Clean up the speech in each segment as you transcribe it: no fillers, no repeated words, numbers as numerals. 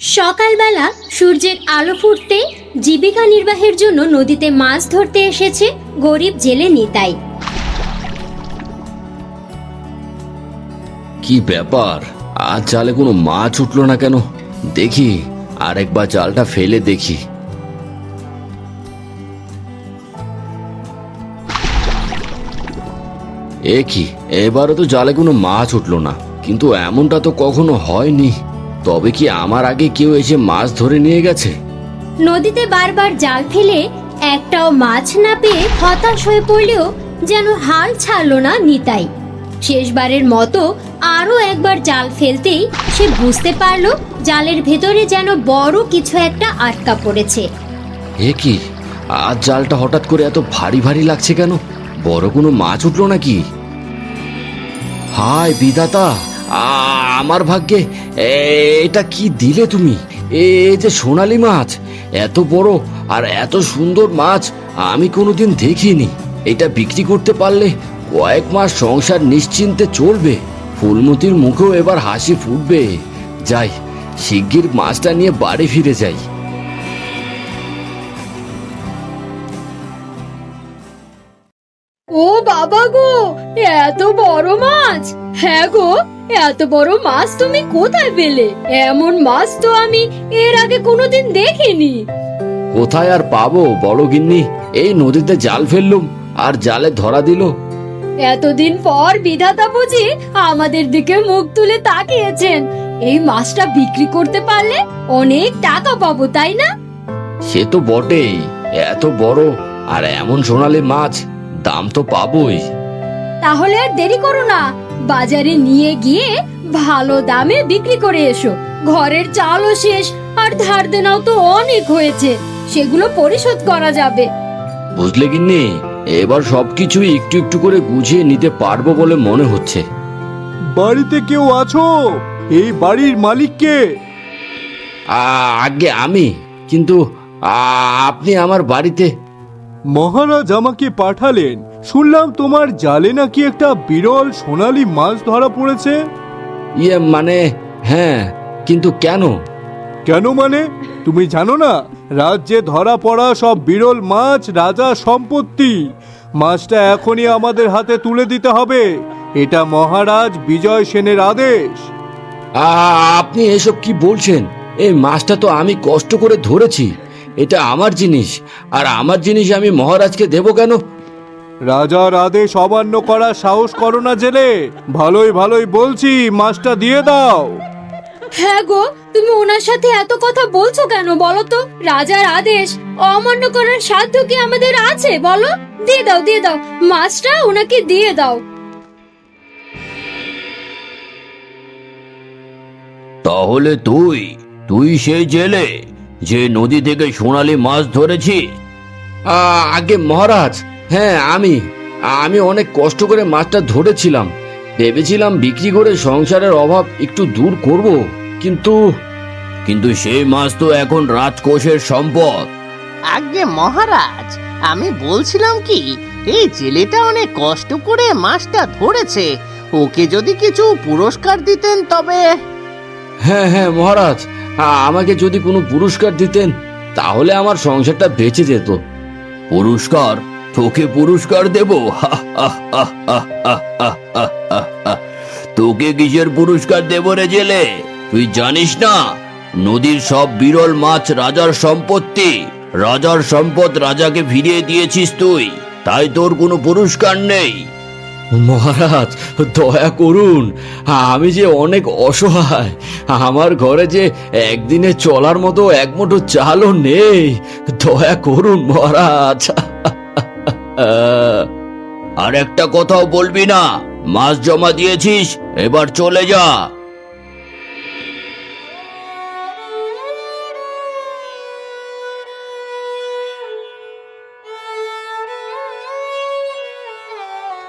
সকালবেলা সূর্যের আলো ফুটতে জীবিকা নির্বাহের জন্য নদীতে মাছ ধরতে এসেছে গরিব জেলে নিতাই। কি ব্যাপার, আজ জালে কোনো মাছ উঠলো না কেন? দেখি, আরেকবার জালটা ফেলে দেখি। এ কি, এবারও তো জালে কোনো মাছ উঠলো না। কিন্তু এমনটা তো কখনো হয়নি। তবে কি আমার আগে কেউ এসে মাছ ধরে নিয়ে গেছে? নদীতে বারবার জাল ফেলে একটাও মাছ না পেয়ে হতাশ হয়ে পড়লেও যেন হাল ছাড়লো না নিতাই। শেষবারের মতো আরো একবার জাল ফেলতেই সে বুঝতে পারলো জালের ভেতরে যেন বড় কিছু একটা আটকা পড়েছে। এ কি, আজ জালটা হঠাৎ করে এত ভারী ভারী লাগছে কেন? বড় কোনো মাছ উঠলো নাকি? হায় বিধাতা, আমার ভাগ্যে এটা কি দিলে তুমি? এ যে সোনালী মাছ, এত বড় আর এত সুন্দর মাছ আমি কোনোদিন দেখিনি। এটা বিক্রি করতে পারলে কয়েক মাস সংসার নিশ্চিন্তে চলবে। ফুলমতির মুখেও এবার হাসি ফুটবে। যাই, শিগগির মাছটা নিয়ে বাড়ি ফিরে যাই। ও বাবা গো, এত বড় মাছ! হ্যাঁ গো, এত বড় মাছ তুমি কোথায় পেলে? এমন মাছ তো আমি এর আগে কোনোদিন দেখিনি। কোথায় আর পাবো বড় গিন্নি? এই নদীতে জাল ফেললুম আর জালে ধরা দিল। এতদিন পর বিধাতা বুঝি আমাদের দিকে মুখ তুলে তাকিয়েছেন। এই মাছটা বিক্রি করতে পারলে অনেক টাকা পাবো, তাই না? সে তো বটেই, এত বড় আর এমন সোনালী মাছ, দাম তো পাবোই। তাহলে আর দেরি করো না, বাজারে নিয়ে গিয়ে ভালো দামে বিক্রি করে এসো। ঘরের চালও শেষ আর ধার দেনাও তো অনেক হয়েছে, সেগুলো পরিশোধ করা যাবে। বুঝলে গিন্নি, এবার সবকিছু একটু একটু করে গুছিয়ে নিতে পারবো বলে মনে হচ্ছে। বাড়িতে কেউ আছো? এই বাড়ির মালিক কে? আগে আমি, কিন্তু আপনি আমার বাড়িতে? মহারাজ আমাকে পাঠালেন। শুনলাম তোমার জালে নাকি একটা বিরল সোনালী মাছ ধরা পড়েছে। মানে হ্যাঁ, কিন্তু কেন? কেন মানে? তুমি জানো না, রাজ্যে ধরা পড়া সব বিরল মাছ রাজার সম্পত্তি। মাছটা এখনই আমাদের হাতে তুলে দিতে হবে। এটা মহারাজ বিজয় সেনের আদেশ। আপনি এসব কি বলছেন? এই মাছটা তো আমি কষ্ট করে ধরেছি। এটা আমার জিনিস, আর আমার জিনিস আমি মহারাজকে দেব কেন? রাজার আদেশ অমান্য করার সাহস করো না জেলে। ভালোই ভালোই বলছি, মাছটা দিয়ে দাও। হ্যাঁ গো, তুমি ওনার সাথে এত কথা বলছো কেন বলো তো? রাজার আদেশ অমান্য করার সাধ্য কি আমাদের আছে বলো? দিয়ে দাও, দিয়ে দাও, মাছটা ওনাকে দিয়ে দাও। তাহলে তুই সেই জেলে যে নদী থেকে সোনালী মাছ ধরেছি? আগে মহারাজ, হ্যাঁ আমি অনেক কষ্ট করে মাছটা ধরেছিলাম। ভেবেছিলাম বিক্রি করে সংসারের অভাব একটু দূর করব, কিন্তু সেই মাছ তো এখন রাজকোষের সম্পদ। আগে মহারাজ, আমি বলছিলাম কি, এই জেলেটা অনেক কষ্ট করে মাছটা ধরেছে, ওকে যদি কিছু পুরস্কার দিতেন তবে। হ্যাঁ হ্যাঁ মহারাজ, আমাকে যদি কোনো পুরস্কার দিতেন তাহলে আমার সংসারটা বেঁচে যেত। পুরস্কার? তোকে পুরস্কার দেব? তোকে কিসের পুরস্কার দেব রে জেলে? তুই জানিস না, নদীর সব বিরল মাছ রাজার সম্পত্তি। রাজার সম্পদ রাজাকে ফিরিয়ে দিয়েছিস তুই, তাই তোর কোনো পুরস্কার নেই। মহারাজ দয়া করুন, আমি যে অনেক অসহায়। আমার ঘরে যে একদিনে চলার মতো এক মুঠো চালও নেই। দয়া করুন মহারাজ। আর একটা কথাও বলবি না। মাছ জমা দিয়েছিস, এবার চলে যা।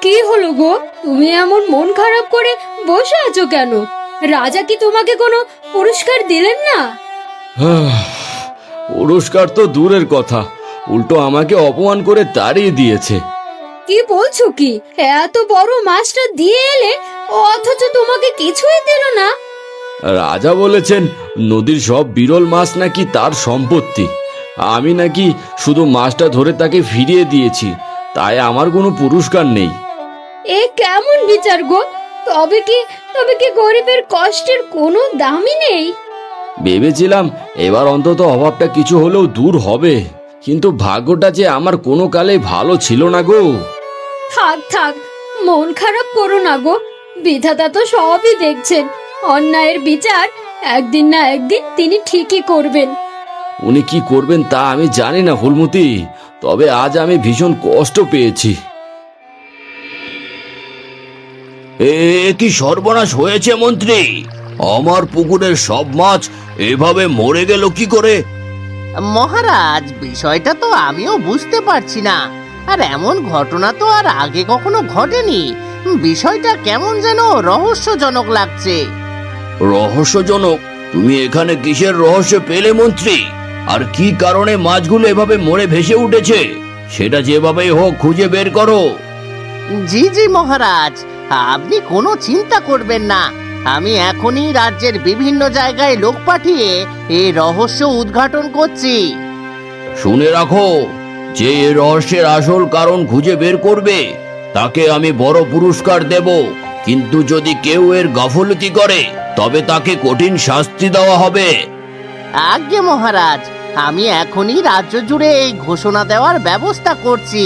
কি হলো গো, তুমি এমন মন খারাপ করে বসে আছো কেন? রাজা কি তোমাকে কোনো পুরস্কার দিলেন না? পুরস্কার তো দূরের কথা, উল্টো আমাকে অপমান করে তাড়িয়ে দিয়েছে। কি বলছো কি? এত বড় মাছটা দিয়ে এলে অথচ তোমাকে কিছুই দিল না? রাজা বলেছেন নদীর সব বিরল মাছ নাকি তার সম্পত্তি। আমি নাকি শুধু মাছটা ধরে তাকে ফিরিয়ে দিয়েছি, তাই আমার কোনো পুরস্কার নেই। এ কেমন বিচার গো? তবে কি গরিবের কষ্টের কোনো দামই নেই? ভেবেছিলাম এবার অন্তত অভাবটা কিছু হলেও দূর হবে, কিন্তু ভাগ্যটা যে আমার কোনো কালেই ভালো ছিল না গো। থাক মন খারাপ করো না গো, বিধাতা তো সবই দেখছেন। অন্যায়ের বিচার একদিন না একদিন তিনি ঠিকই করবেন। উনি কি করবেন তা আমি জানি না ফুলমতি, তবে আজ আমি ভীষণ কষ্ট পেয়েছি। এ কি সর্বনাশ হয়েছে মন্ত্রী! আমার পুকুরের সব মাছ এভাবে মরে গেল কি করে? মহারাজ, বিষয়টা তো আমিও বুঝতে পারছি না। আর এমন ঘটনা তো আর আগে কখনো ঘটেনি। বিষয়টা কেমন যেন রহস্যজনক লাগছে। রহস্যজনক? তুমি এখানে কিসের রহস্য পেলে মন্ত্রী? আর কি কারণে মাছগুলো এভাবে মরে ভেসে উঠেছে সেটা যেভাবেই হোক খুঁজে বের করো। জি মহারাজ, আপনি কোনো চিন্তা করবেন না। আমি এখনই রাজ্যের বিভিন্ন জায়গায় লোক পাঠিয়ে এই রহস্য উদ্ঘাটন করছি। শুনে রাখো, যে এই রহস্যের আসল কারণ খুঁজে বের করবে তাকে আমি বড় পুরস্কার দেব, কিন্তু যদি কেউ এর গাফলতি করে তবে তাকে কঠিন শাস্তি দেওয়া হবে। আজ্ঞে মহারাজ, আমি এখনই রাজ্য জুড়ে এই ঘোষণা দেওয়ার ব্যবস্থা করছি।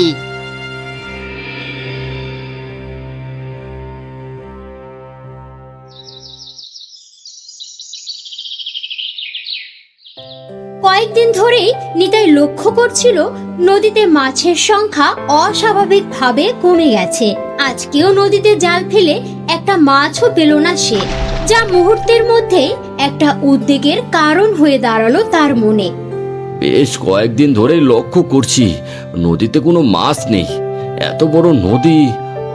কয়েকদিন ধরেই নিতাই লক্ষ্য করছিল নদীতে মাছের সংখ্যা অস্বাভাবিকভাবে কমে গেছে। আজকেও নদীতে জাল ফেলে একটা মাছও পেল না সে, যা মুহূর্তের মধ্যে একটা উদ্বেগের কারণ হয়ে দাঁড়ালো তার মনে। বেশ কয়েকদিন ধরে লক্ষ্য করছি নদীতে কোনো মাছ নেই। এত বড় নদী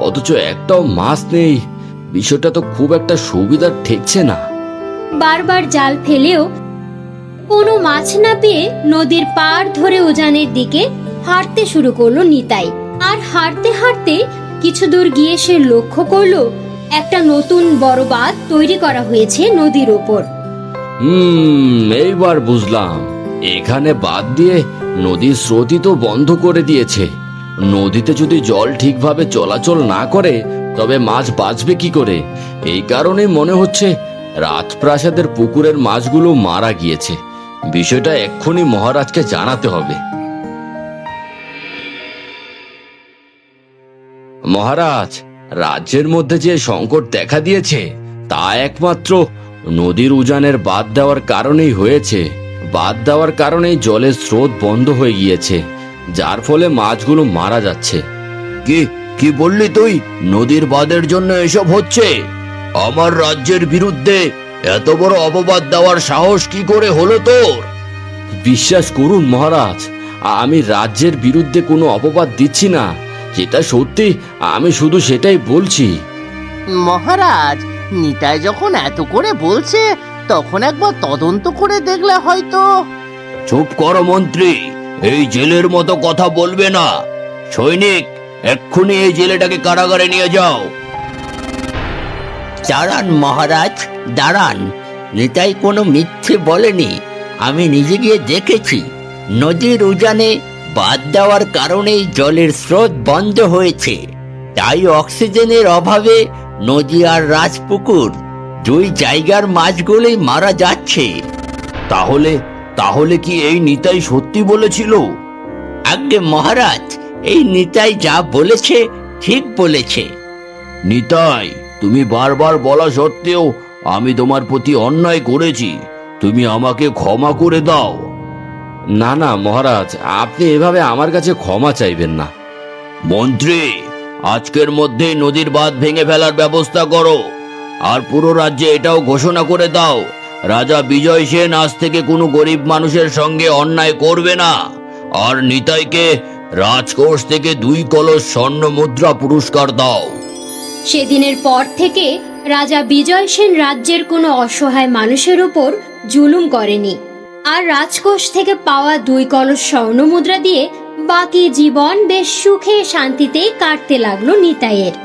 অথচ একটাও মাছ নেই, বিষয়টা তো খুব একটা সুবিধার ঠেকছে না। বারবার জাল ফেলেও কোনো মাছ না পেয়ে নদীর পাড় ধরে উজানের দিকে হাঁটতে শুরু করলো নিতাই। আর হাঁটতে হাঁটতে কিছু দূর গিয়ে সে লক্ষ্য করলো একটা নতুন বড় বাঁধ তৈরি করা হয়েছে নদীর উপর। এইবার বুঝলাম, এখানে বাদ দিয়ে নদীর স্রোতই তো বন্ধ করে দিয়েছে। নদীতে যদি জল ঠিকভাবে চলাচল না করে তবে মাছ বাঁচবে কি করে? এই কারণে মনে হচ্ছে রাজপ্রাসাদের পুকুরের মাছগুলো মারা গিয়েছে। বিষয়টা এক্ষুনি মহারাজকে জানাতে হবে। মহারাজ, রাজ্যের মধ্যে যে সংকট দেখা দিয়েছে তা একমাত্র নদীর উজানের বাঁধ দেওয়ার কারণেই হয়েছে। বাঁধ দেওয়ার কারণেই জলের স্রোত বন্ধ হয়ে গিয়েছে, যার ফলে মাছগুলো মারা যাচ্ছে। কি কি বললি তুই? নদীর বাঁধের জন্য এসব হচ্ছে? আমার রাজ্যের বিরুদ্ধে এত বড় অপবাদ দেওয়ার সাহস কি করে হলো তোর? বিশ্বাস করুন মহারাজ, আমি রাজ্যের বিরুদ্ধে কোনো অপবাদ দিচ্ছি না। যেটা সত্যি আমি শুধু সেটাই বলছি। মহারাজ, নিতাই যখন এত করে বলছে তখন একবার তদন্ত করে দেখলে হয়তো। চুপ করো মন্ত্রী, এই জেলের মতো কথা বলবে না। সৈনিক, এক্ষুনি এই জেলেটাকে কারাগারে নিয়ে যাও। দাঁড়ান মহারাজ, দাঁড়ান। নিতাই কোনো মিথ্যে বলেনি। আমি নিজে গিয়ে দেখেছি, নদীর উজানে বাঁধ দেওয়ার কারণেই জলের স্রোত বন্ধ হয়েছে। তাই অক্সিজেনের অভাবে নদী আর রাজপুকুর দুই জায়গার মাছগুলোই মারা যাচ্ছে। তাহলে তাহলে কি এই নিতাই সত্যি বলেছিল? আজ্ঞে মহারাজ, এই নিতাই যা বলেছে ঠিক বলেছে। নিতাই, তুমি বারবার বলা সত্ত্বেও আমি তোমার প্রতি অন্যায় করেছি, তুমি আমাকে ক্ষমা করে দাও। না না মহারাজ, আপনি এভাবে আমার কাছে ক্ষমা চাইবেন না। মন্ত্রী, আজকের মধ্যেই নদীর বাঁধ ভেঙে ফেলার ব্যবস্থা করো। আর পুরো রাজ্যে এটাও ঘোষণা করে দাও, রাজা বিজয় সেন আজ থেকে কোনো গরিব মানুষের সঙ্গে অন্যায় করবে না। আর নিতাইকে রাজকোষ থেকে 2 কলস স্বর্ণ মুদ্রা পুরস্কার দাও। সেদিনের পর থেকে রাজা বিজয় সেন রাজ্যের কোনো অসহায় মানুষের উপর জুলুম করেনি। আর রাজকোষ থেকে পাওয়া 2 কলস স্বর্ণ মুদ্রা দিয়ে বাকি জীবন বেশ সুখে শান্তিতে কাটতে লাগলো নিতাইয়ের।